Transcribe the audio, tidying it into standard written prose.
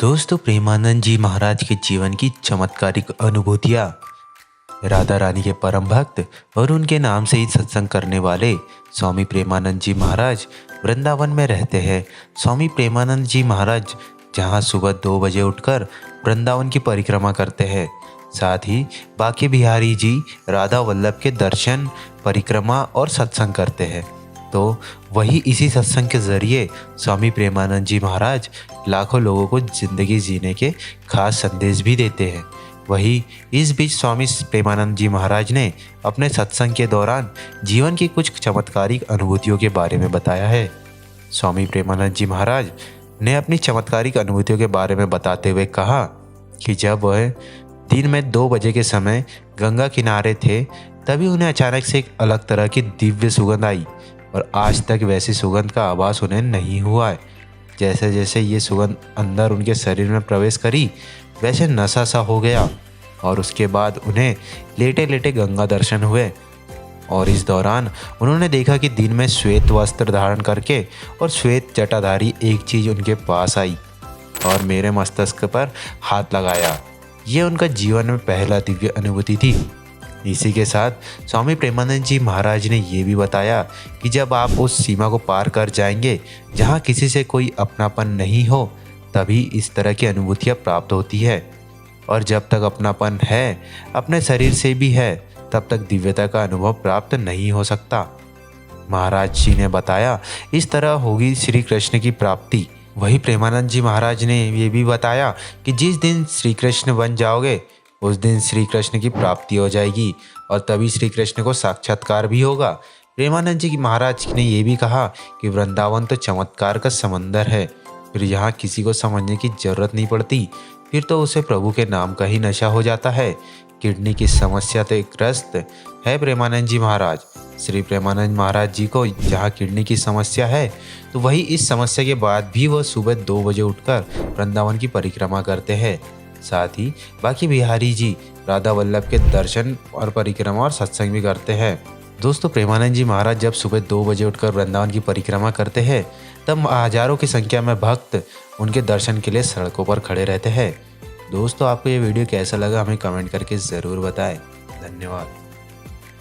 दोस्तों, प्रेमानंद जी महाराज के जीवन की चमत्कारिक अनुभूतियाँ। राधा रानी के परम भक्त और उनके नाम से ही सत्संग करने वाले स्वामी प्रेमानंद जी महाराज वृंदावन में रहते हैं। स्वामी प्रेमानंद जी महाराज जहाँ सुबह 2 बजे उठकर वृंदावन की परिक्रमा करते हैं, साथ ही बाकी बिहारी जी राधा वल्लभ के दर्शन, परिक्रमा और सत्संग करते हैं। तो वही इसी सत्संग के ज़रिए स्वामी प्रेमानंद जी महाराज लाखों लोगों को ज़िंदगी जीने के खास संदेश भी देते हैं। वही इस बीच स्वामी प्रेमानंद जी महाराज ने अपने सत्संग के दौरान जीवन की कुछ चमत्कारिक अनुभूतियों के बारे में बताया है। स्वामी प्रेमानंद जी महाराज ने अपनी चमत्कारिक अनुभूतियों के बारे में बताते हुए कहा कि जब वह दिन में 2 बजे के समय गंगा किनारे थे, तभी उन्हें अचानक से एक अलग तरह की दिव्य सुगंध आई और आज तक वैसी सुगंध का आभास उन्हें नहीं हुआ है। जैसे जैसे ये सुगंध अंदर उनके शरीर में प्रवेश करी, वैसे नशा सा हो गया और उसके बाद उन्हें लेटे लेटे गंगा दर्शन हुए। और इस दौरान उन्होंने देखा कि दिन में श्वेत वस्त्र धारण करके और श्वेत जटाधारी एक चीज़ उनके पास आई और मेरे मस्तिष्क पर हाथ लगाया। ये उनका जीवन में पहला दिव्य अनुभूति थी। इसी के साथ स्वामी प्रेमानंद जी महाराज ने ये भी बताया कि जब आप उस सीमा को पार कर जाएंगे जहाँ किसी से कोई अपनापन नहीं हो, तभी इस तरह की अनुभूतियाँ प्राप्त होती है। और जब तक अपनापन है, अपने शरीर से भी है, तब तक दिव्यता का अनुभव प्राप्त नहीं हो सकता। महाराज जी ने बताया इस तरह होगी श्री कृष्ण की प्राप्ति। वही प्रेमानंद जी महाराज ने ये भी बताया कि जिस दिन श्री कृष्ण बन जाओगे, उस दिन श्री कृष्ण की प्राप्ति हो जाएगी और तभी श्री कृष्ण को साक्षात्कार भी होगा। प्रेमानंद जी महाराज ने ये भी कहा कि वृंदावन तो चमत्कार का समंदर है, फिर यहाँ किसी को समझने की जरूरत नहीं पड़ती, फिर तो उसे प्रभु के नाम का ही नशा हो जाता है। किडनी की समस्या से ग्रस्त है प्रेमानंद जी महाराज। श्री प्रेमानंद महाराज जी को जहाँ किडनी की समस्या है, तो वही इस समस्या के बाद भी वह सुबह 2 बजे उठकर वृंदावन की परिक्रमा करते हैं। साथ ही बाकी बिहारी जी राधा वल्लभ के दर्शन और परिक्रमा और सत्संग भी करते हैं। दोस्तों, प्रेमानंद जी महाराज जब सुबह 2 बजे उठकर वृंदावन की परिक्रमा करते हैं, तब हजारों की संख्या में भक्त उनके दर्शन के लिए सड़कों पर खड़े रहते हैं। दोस्तों, आपको ये वीडियो कैसा लगा हमें कमेंट करके ज़रूर बताएं। धन्यवाद।